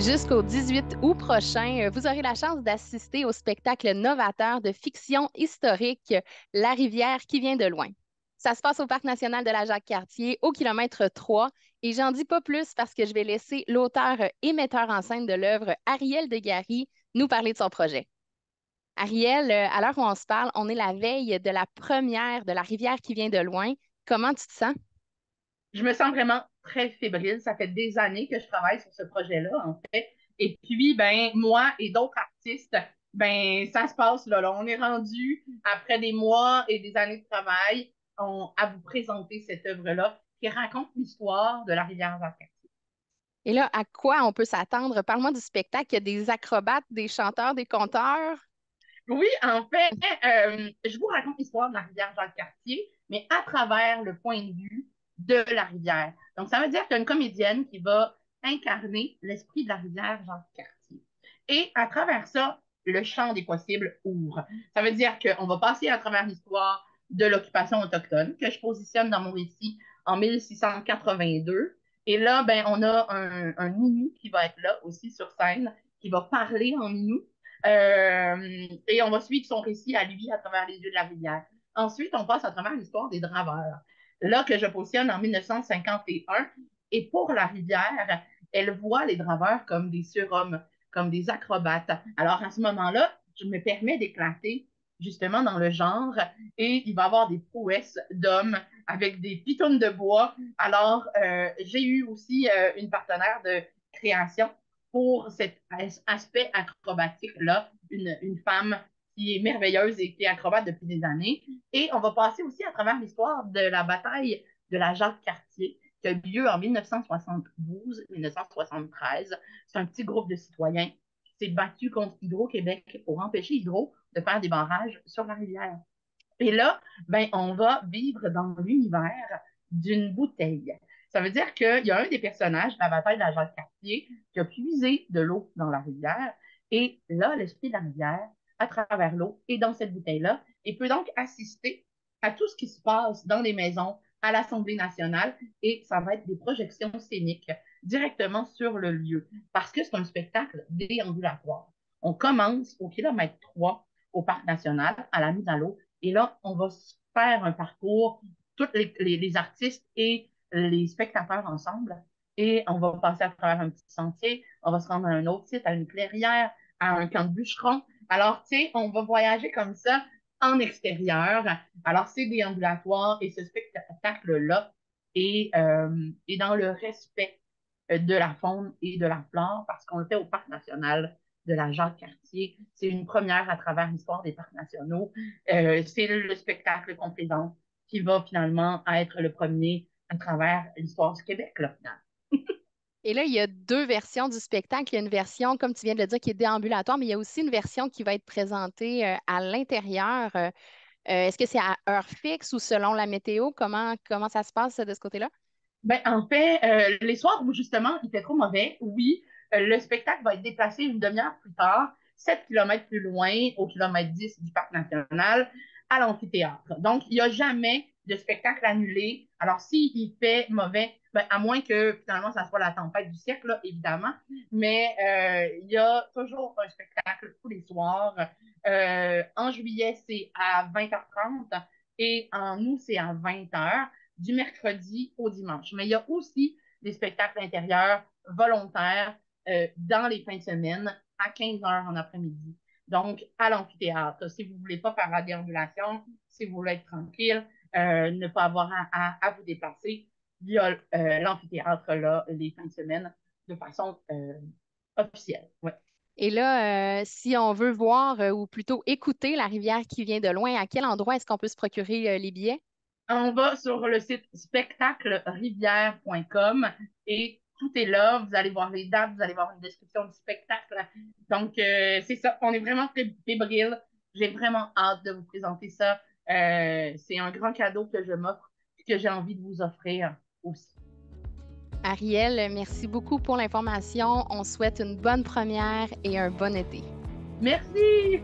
Jusqu'au 18 août prochain, vous aurez la chance d'assister au spectacle novateur de fiction historique La rivière qui vient de loin. Ça se passe au Parc national de la Jacques-Cartier, au kilomètre 3, et j'en dis pas plus parce que je vais laisser l'auteur et metteur en scène de l'œuvre, Ariel Degary, nous parler de son projet. Ariel, à l'heure où on se parle, on est la veille de la première de La rivière qui vient de loin. Comment tu te sens? Je me sens vraiment très fébrile. Ça fait des années que je travaille sur ce projet-là, en fait. Et puis, ben, moi et d'autres artistes, ben, ça se passe là. On est rendu, après des mois et des années de travail, à vous présenter cette œuvre-là qui raconte l'histoire de la rivière Jacques. Et là, à quoi on peut s'attendre? Parle-moi du spectacle. Il y a des acrobates, des chanteurs, des conteurs. Oui, en fait, je vous raconte l'histoire de la rivière Jacques-Cartier, mais à travers le point de vue de la rivière. Donc, ça veut dire qu'il y a une comédienne qui va incarner l'esprit de la rivière Jacques-Cartier. Et à travers ça, le champ des possibles ouvre. Ça veut dire qu'on va passer à travers l'histoire de l'occupation autochtone, que je positionne dans mon récit en 1682. Et là, ben, on a un Innu qui va être là aussi sur scène, qui va parler en Innu et on va suivre son récit à lui à travers les yeux de la rivière. Ensuite, on passe à travers l'histoire des draveurs. Là que je positionne en 1951. Et pour la rivière, elle voit les draveurs comme des surhommes, comme des acrobates. Alors à ce moment-là, je me permets d'éclater justement dans le genre et il va y avoir des prouesses d'hommes avec des pitounes de bois. Alors, j'ai eu aussi une partenaire de création pour cet aspect acrobatique-là, une femme qui est merveilleuse et qui est acrobate depuis des années. Et on va passer aussi à travers l'histoire de la bataille de la Jacques-Cartier, qui a eu lieu en 1972-1973. C'est un petit groupe de citoyens qui s'est battu contre Hydro-Québec pour empêcher Hydro de faire des barrages sur la rivière. Et là, ben, on va vivre dans l'univers d'une bouteille. Ça veut dire qu'il y a un des personnages de la bataille de la Jacques-Cartier qui a puisé de l'eau dans la rivière. Et là, l'esprit de la rivière, à travers l'eau, est dans cette bouteille-là et peut donc assister à tout ce qui se passe dans les maisons, à l'Assemblée nationale. Et ça va être des projections scéniques directement sur le lieu parce que c'est un spectacle déambulatoire. On commence au kilomètre 3 au Parc national, à la mise à l'eau, et là, on va faire un parcours, tous les artistes et les spectateurs ensemble. Et on va passer à travers un petit sentier. On va se rendre à un autre site, à une clairière, à un camp de bûcherons. Alors, tu sais, on va voyager comme ça en extérieur. Alors, c'est déambulatoire et ce spectacle-là est dans le respect de la faune et de la flore parce qu'on le fait au Parc national de la Jacques-Cartier. C'est une première à travers l'histoire des parcs nationaux. C'est le spectacle qu'on présente qui va finalement être le premier à travers l'histoire du Québec, là, finalement. Et là, il y a deux versions du spectacle. Il y a une version, comme tu viens de le dire, qui est déambulatoire, mais il y a aussi une version qui va être présentée à l'intérieur. Est-ce que c'est à heure fixe ou selon la météo? Comment ça se passe de ce côté-là? Ben, en fait, les soirs où justement il fait trop mauvais, oui, le spectacle va être déplacé une demi-heure plus tard, 7 kilomètres plus loin, au kilomètre 10 du parc national, à l'amphithéâtre. Donc, il n'y a jamais de spectacle annulé. Alors, s'il fait mauvais, ben, à moins que finalement ça soit la tempête du siècle, là, évidemment, mais il y a toujours un spectacle tous les soirs. En juillet, c'est à 20h30 et en août, c'est à 20h du mercredi au dimanche. Mais il y a aussi des spectacles intérieurs volontaires dans les fins de semaine à 15 heures en après-midi. Donc, à l'amphithéâtre. Si vous ne voulez pas faire la déambulation, si vous voulez être tranquille, ne pas avoir à vous déplacer, il y a l'amphithéâtre là, les fins de semaine de façon officielle. Ouais. Et là, si on veut voir ou plutôt écouter la rivière qui vient de loin, à quel endroit est-ce qu'on peut se procurer les billets? On va sur le site spectaclerivière.com et tout est là. Vous allez voir les dates, vous allez voir une description du spectacle. Donc, c'est ça. On est vraiment très fébrile. J'ai vraiment hâte de vous présenter ça. C'est un grand cadeau que je m'offre et que j'ai envie de vous offrir aussi. Ariel, merci beaucoup pour l'information. On souhaite une bonne première et un bon été. Merci!